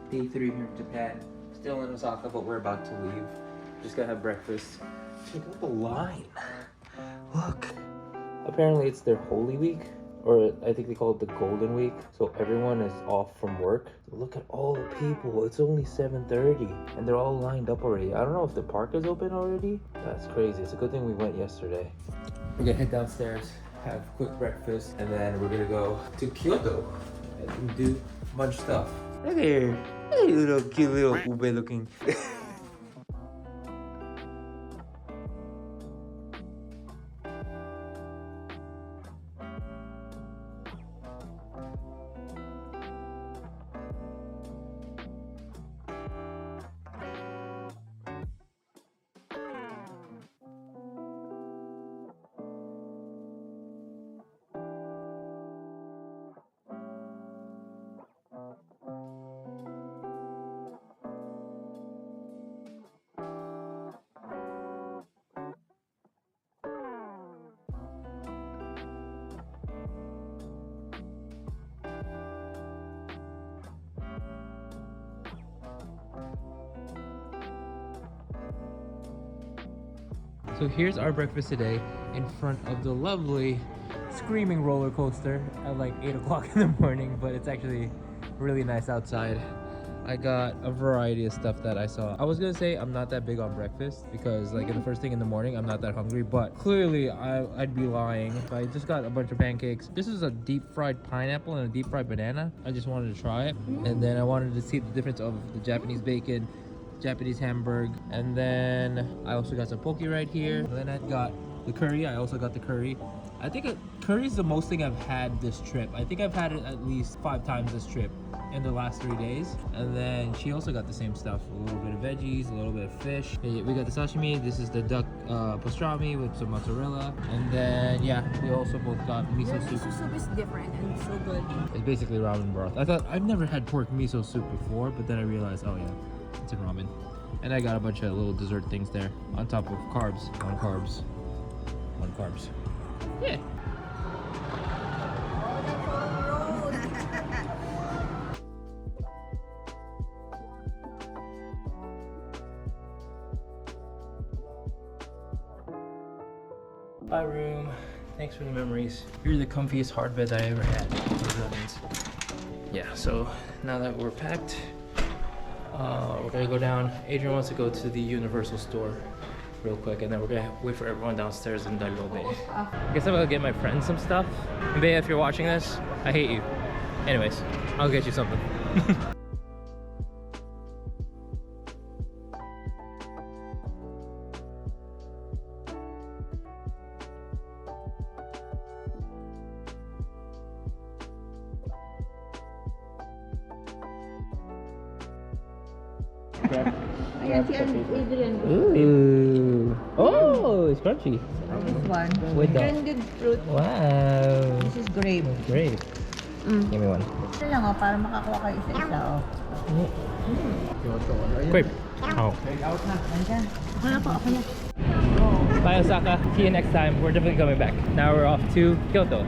Day 3 here in Japan. Still in Osaka, but we're about to leave. Just gonna have breakfast. Check out the line. Look. Apparently it's their Holy Week, or I think they call it the Golden Week. So everyone is off from work. Look at all the people. It's only 7:30 and they're all lined up already. I don't know if the park is open already. That's crazy. It's a good thing we went yesterday. We're gonna head downstairs, have a quick breakfast, and then we're gonna go to Kyoto and do a bunch of stuff. Look here. Hey, little cute little ube looking. So here's our breakfast today in front of the lovely screaming roller coaster at like 8 o'clock in the morning, but it's actually really nice outside. I got a variety of stuff that I saw. I was gonna say I'm not that big on breakfast because like in the first thing in the morning I'm not that hungry, but clearly I'd be lying. I just got a bunch of pancakes. This is a deep fried pineapple and a deep fried banana. I just wanted to try it, and then I wanted to see the difference of the Japanese bacon, Japanese hamburg, and then I also got some poke right here. And then I got the curry. I also got the curry. I think curry is the most thing I've had this trip. I think I've had it at least 5 times this trip in the last 3 days. And then she also got the same stuff, a little bit of veggies, a little bit of fish. We got the sashimi. This is the duck pastrami with some mozzarella. And then yeah, we also both got miso soup. Miso soup is different and so good. It's basically ramen broth. I thought I've never had pork miso soup before, but then I realized, oh yeah, it's in ramen. And I got a bunch of little dessert things there on top of carbs. On carbs. On carbs. Yeah. Bye room. Thanks for the memories. You're the comfiest hard bed I ever had. Whatever that means. Yeah, so now that we're packed, we're gonna go down. Adrian wants to go to the Universal store real quick, and then we're gonna wait for everyone downstairs in Daigou Bay. I guess I'm gonna get my friend some stuff. And Bea, if you're watching this, I hate you. Anyways, I'll get you something. Ayan si Adrian. Ooh. Oh, it's crunchy. This one. With the Blended fruit. wow. This is grape. Great. Give me one. Ito lang para makakuha kayo isa-isa Grape. Oh. Nandyan. Ako na po, ako na. Bye Osaka. See you next time. We're definitely coming back. Now we're off to Kyoto.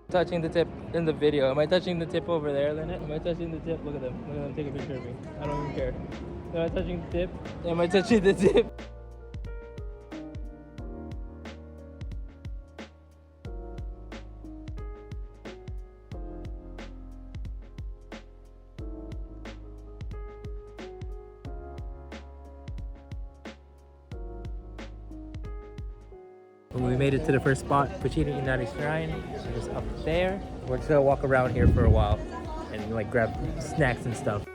Touching the tip in the video. Am I touching the tip over there, Lynette? Am I touching the tip? Look at them. Look at them take a picture of me. I don't even care. Am I touching the tip? Am I touching the tip? We made it to the first spot, Puccini Inari Shrine, which is up there. We're just gonna walk around here for a while and like grab snacks and stuff.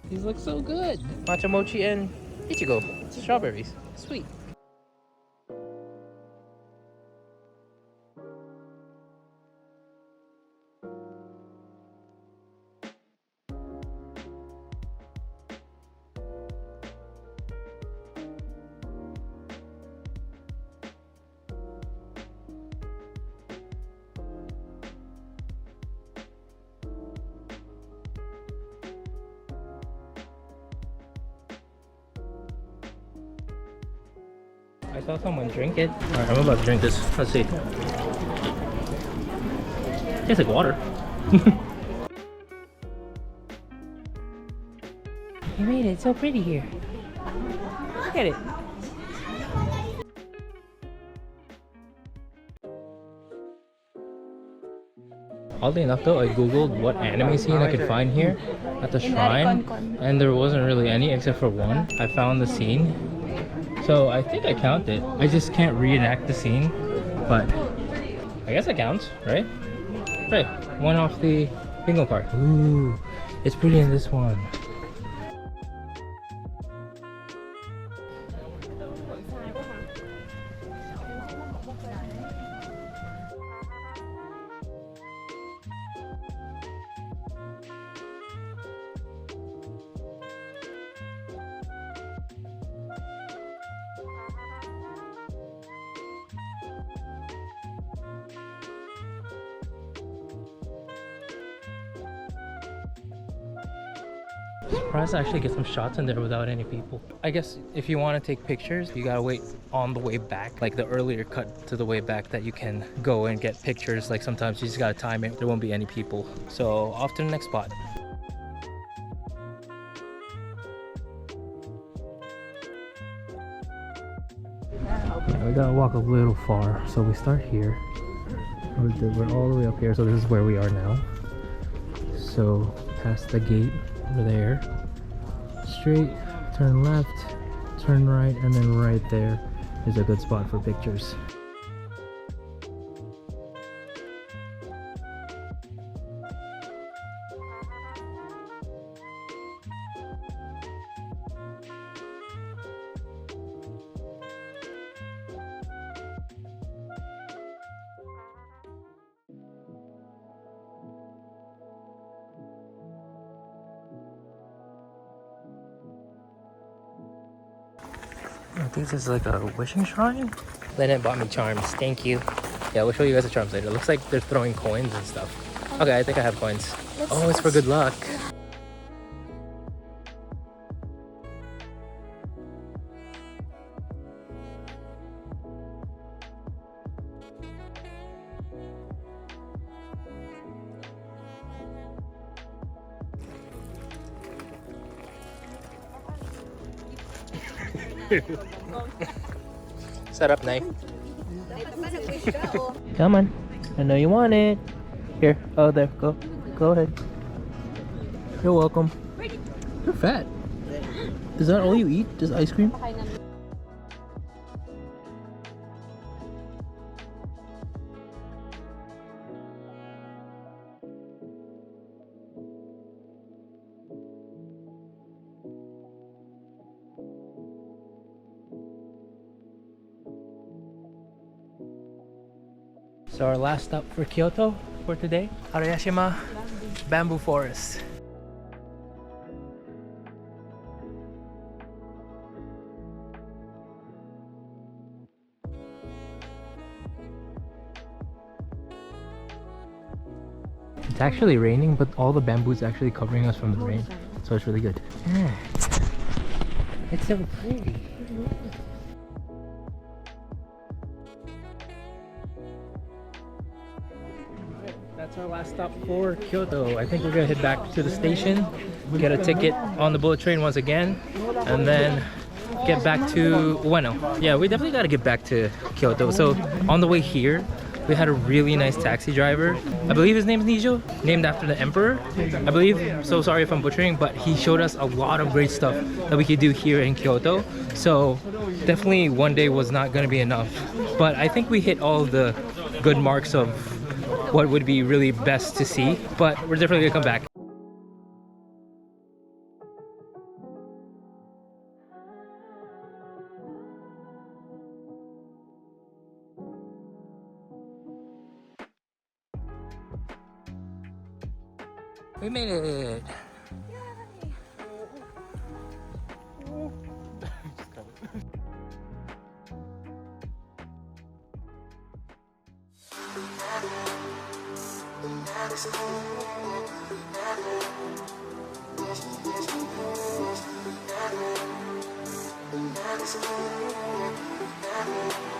These look so good. Matcha mochi and ichigo, strawberries, sweet. I saw someone drink it. Alright, I'm about to drink this. Let's see. Tastes like water. You made it. It's so pretty here. Look at it. Oddly enough though, I googled what anime scene I could find here at the shrine, and there wasn't really any except for one. I found the scene, so I think I count it. I just can't reenact the scene, but I guess it counts, right? Right, one off the bingo card. Ooh, it's pretty in this one. Surprised to actually get some shots in there without any people. I guess if you want to take pictures, you gotta wait on the way back, like the earlier cut to the way back that you can go and get pictures. Like sometimes you just gotta time it, there won't be any people. So off to the next spot. Yeah, we gotta walk a little far, so we start here. We're all the way up here, so this is where we are now. So past the gate over there, straight, turn left, turn right, and then right there is a good spot for pictures. I think this is like a wishing shrine. Lennon bought me charms. Thank you. Yeah, we'll show you guys the charms later. It looks like they're throwing coins and stuff. Okay, I think I have coins. Oh, it's for good luck. Set up, knife. Come on. I know you want it. Here. Oh, there. Go. Go ahead. You're welcome. You're fat. Is that all you eat? Just ice cream? So our last stop for Kyoto for today, Arayashima Bamboo Forest. It's actually raining, but all the bamboo is actually covering us from the rain, so it's really good. Yeah. It's so pretty. That's our last stop for Kyoto. I think we're gonna head back to the station, get a ticket on the bullet train once again, and then get back to Ueno. Yeah, we definitely gotta get back to Kyoto. So on the way here, we had a really nice taxi driver. I believe his name is Nijo, named after the emperor, I believe. So sorry if I'm butchering, but he showed us a lot of great stuff that we could do here in Kyoto. So definitely one day was not gonna be enough. But I think we hit all the good marks of what would be really best to see. But we're definitely gonna come back. We made it! Bye.